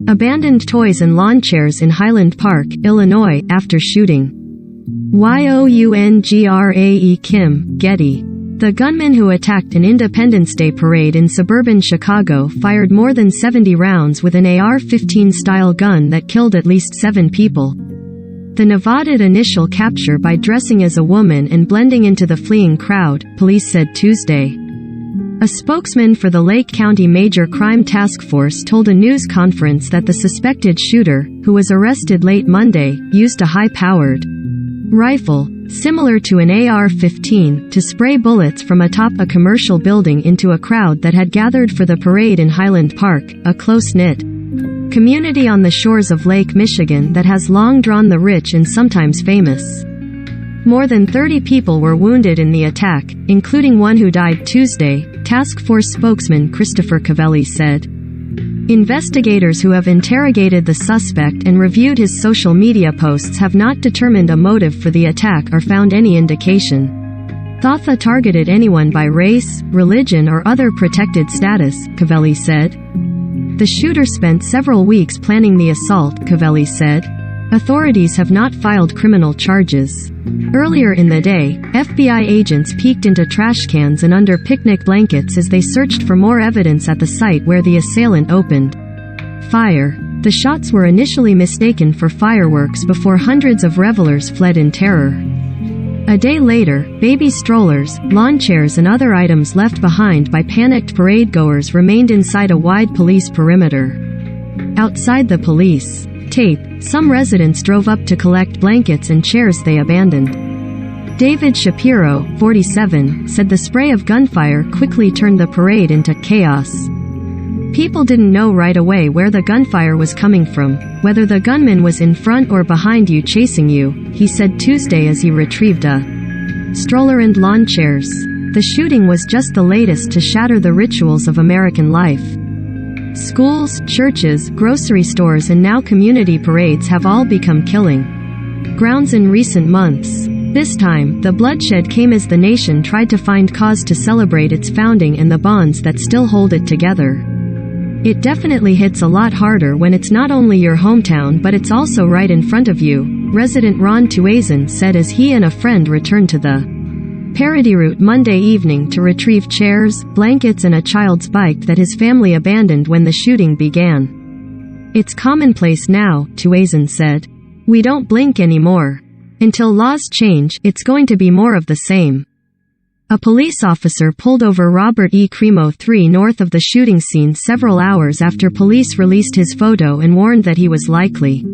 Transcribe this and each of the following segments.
Abandoned toys and lawn chairs in Highland Park, Illinois, after shooting. Youngrae Kim, Getty. The gunman who attacked an Independence Day parade in suburban Chicago fired more than 70 rounds with an AR-15 style gun that killed at least 7 people. The Nevada'd initial capture by dressing as a woman and blending into the fleeing crowd, police said Tuesday. A spokesman for the Lake County Major Crime Task Force told a news conference that the suspected shooter, who was arrested late Monday, used a high-powered rifle, similar to an AR-15, to spray bullets from atop a commercial building into a crowd that had gathered for the parade in Highland Park, a close-knit community on the shores of Lake Michigan that has long drawn the rich and sometimes famous. More than 30 people were wounded in the attack, including one who died Tuesday, task force spokesman Christopher Cavelli said. Investigators who have interrogated the suspect and reviewed his social media posts have not determined a motive for the attack or found any indication. Thotha targeted anyone by race, religion or other protected status, Cavelli said. The shooter spent several weeks planning the assault, Cavelli said. Authorities have not filed criminal charges. Earlier in the day, FBI agents peeked into trash cans and under picnic blankets as they searched for more evidence at the site where the assailant opened fire. The shots were initially mistaken for fireworks before hundreds of revelers fled in terror. A day later, baby strollers, lawn chairs and other items left behind by panicked parade-goers remained inside a wide police perimeter. Outside the police tape, some residents drove up to collect blankets and chairs they abandoned. David Shapiro, 47, said the spray of gunfire quickly turned the parade into chaos. People didn't know right away where the gunfire was coming from, whether the gunman was in front or behind you chasing you, he said Tuesday as he retrieved a stroller and lawn chairs. The shooting was just the latest to shatter the rituals of American life. Schools, churches, grocery stores and now community parades have all become killing grounds in recent months. This time, the bloodshed came as the nation tried to find cause to celebrate its founding and the bonds that still hold it together. It definitely hits a lot harder when it's not only your hometown but it's also right in front of you, resident Ron Tuazin said as he and a friend returned to the parade route Monday evening to retrieve chairs, blankets and a child's bike that his family abandoned when the shooting began. It's commonplace now, Tuazin said. We don't blink anymore. Until laws change, it's going to be more of the same. A police officer pulled over Robert E. Crimo III north of the shooting scene several hours after police released his photo and warned that he was likely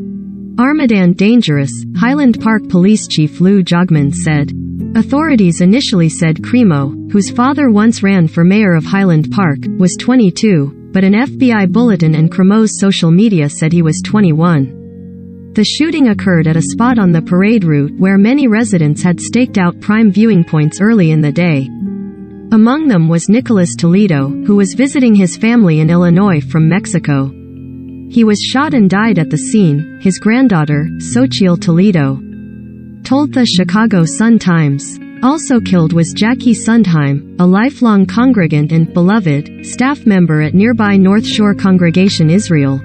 Armadan dangerous, Highland Park Police Chief Lou Jogman said. Authorities initially said Crimo, whose father once ran for mayor of Highland Park, was 22, but an FBI bulletin and Crimo's social media said he was 21. The shooting occurred at a spot on the parade route where many residents had staked out prime viewing points early in the day. Among them was Nicholas Toledo, who was visiting his family in Illinois from Mexico. He was shot and died at the scene, his granddaughter, Xochitl Toledo told the Chicago Sun-Times. Also killed was Jackie Sundheim, a lifelong congregant and beloved staff member at nearby North Shore Congregation Israel,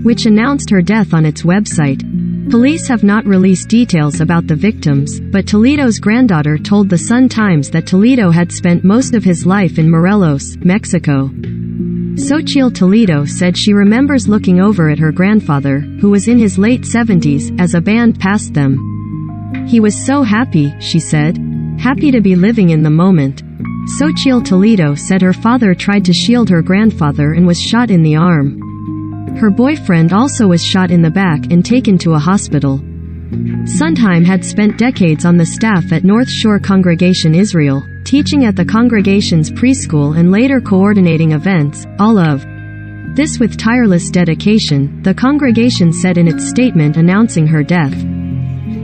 which announced her death on its website. Police have not released details about the victims, but Toledo's granddaughter told the Sun-Times that Toledo had spent most of his life in Morelos, Mexico. Xochitl Toledo said she remembers looking over at her grandfather, who was in his late 70s, as a band passed them. He was so happy, she said. Happy to be living in the moment. Xochitl Toledo said her father tried to shield her grandfather and was shot in the arm. Her boyfriend also was shot in the back and taken to a hospital. Sundheim had spent decades on the staff at North Shore Congregation Israel, teaching at the congregation's preschool and later coordinating events, all of this with tireless dedication, the congregation said in its statement announcing her death.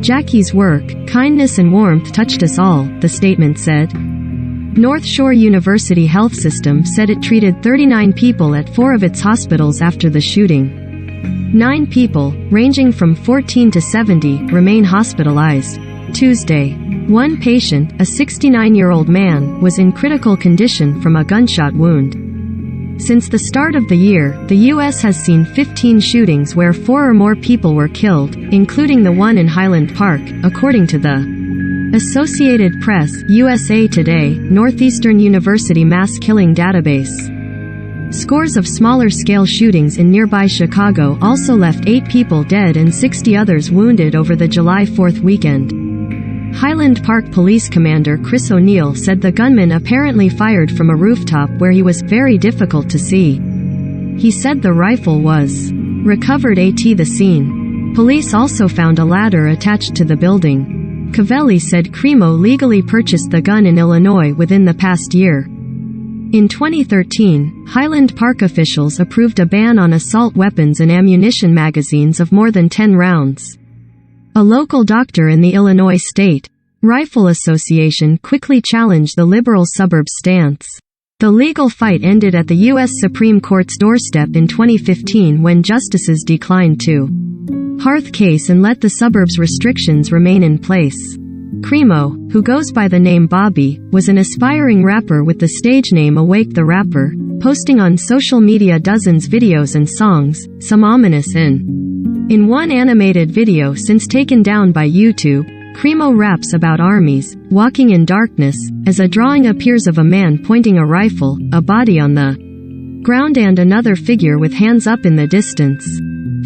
Jackie's work, kindness and warmth touched us all, the statement said. North Shore University Health System said it treated 39 people at 4 of its hospitals after the shooting. 9 people, ranging from 14 to 70, remain hospitalized. Tuesday, one patient, a 69-year-old man, was in critical condition from a gunshot wound. Since the start of the year, the U.S. has seen 15 shootings where 4 or more people were killed, including the one in Highland Park, according to the Associated Press, USA Today, Northeastern University Mass Killing Database. Scores of smaller-scale shootings in nearby Chicago also left 8 people dead and 60 others wounded over the July 4th weekend. Highland Park Police Commander Chris O'Neill said the gunman apparently fired from a rooftop where he was very difficult to see. He said the rifle was recovered at the scene. Police also found a ladder attached to the building. Covelli said Crimo legally purchased the gun in Illinois within the past year. In 2013, Highland Park officials approved a ban on assault weapons and ammunition magazines of more than 10 rounds. A local doctor in the Illinois State Rifle Association quickly challenged the liberal suburbs' stance. The legal fight ended at the U.S. Supreme Court's doorstep in 2015 when justices declined to hearth case and let the suburbs' restrictions remain in place. Crimo, who goes by the name Bobby, was an aspiring rapper with the stage name Awake the Rapper, posting on social media dozens videos and songs, some ominous in one animated video since taken down by YouTube, Crimo raps about armies, walking in darkness, as a drawing appears of a man pointing a rifle, a body on the ground and another figure with hands up in the distance.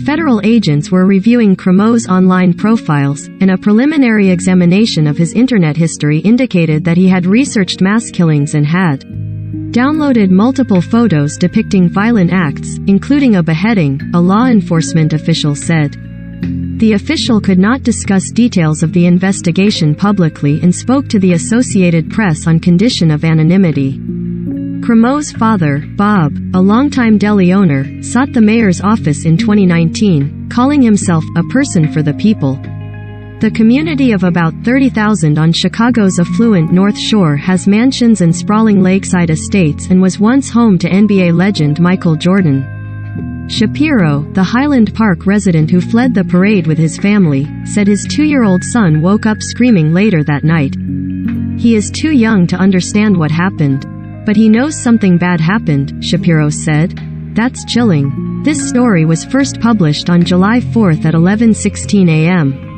Federal agents were reviewing Crimo's online profiles, and a preliminary examination of his internet history indicated that he had researched mass killings and had downloaded multiple photos depicting violent acts, including a beheading, a law enforcement official said. The official could not discuss details of the investigation publicly and spoke to the Associated Press on condition of anonymity. Crimo's father, Bob, a longtime deli owner, sought the mayor's office in 2019, calling himself a person for the people. The community of about 30,000 on Chicago's affluent North Shore has mansions and sprawling lakeside estates and was once home to NBA legend Michael Jordan. Shapiro, the Highland Park resident who fled the parade with his family, said his 2-year-old son woke up screaming later that night. He is too young to understand what happened. But he knows something bad happened, Shapiro said. That's chilling. This story was first published on July 4th at 11:16 a.m.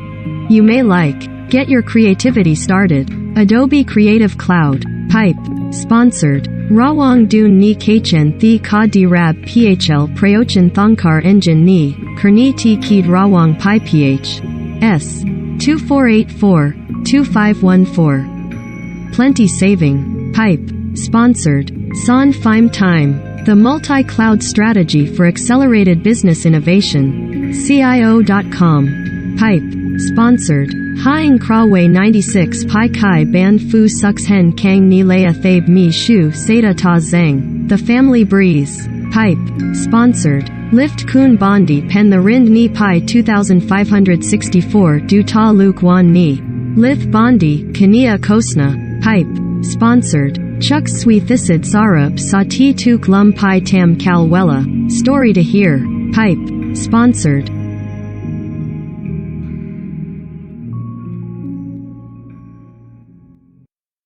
You may like. Get your creativity started. Adobe Creative Cloud. Pipe. Sponsored. Rawang Dun Ni Kachen Thi Ka Di Rab Phl Praochan Thongkar Engine Ni, Kerni Ti Keed Rawang Pi Ph. S. 2484-2514. Plenty Saving. Pipe. Sponsored. San Phime Time. The Multi-Cloud Strategy for Accelerated Business Innovation. CIO.com. Pipe. Sponsored. Haing Krawei 96 Pai Kai Ban Fu Sux Hen Kang Ni Lea Thabe Mi Shu Seda Ta Zeng. The Family Breeze. Pipe. Sponsored. Lift Kun Bondi Pen the Rind Ni Pai 2564 Du Ta Luke Wan Ni. Lith Bondi, Kania Kosna. Pipe. Sponsored. Chuck Sui Thisid Sarab Sati Tuk Lum Pai Tam Kal Wella. Story to Hear. Pipe. Sponsored.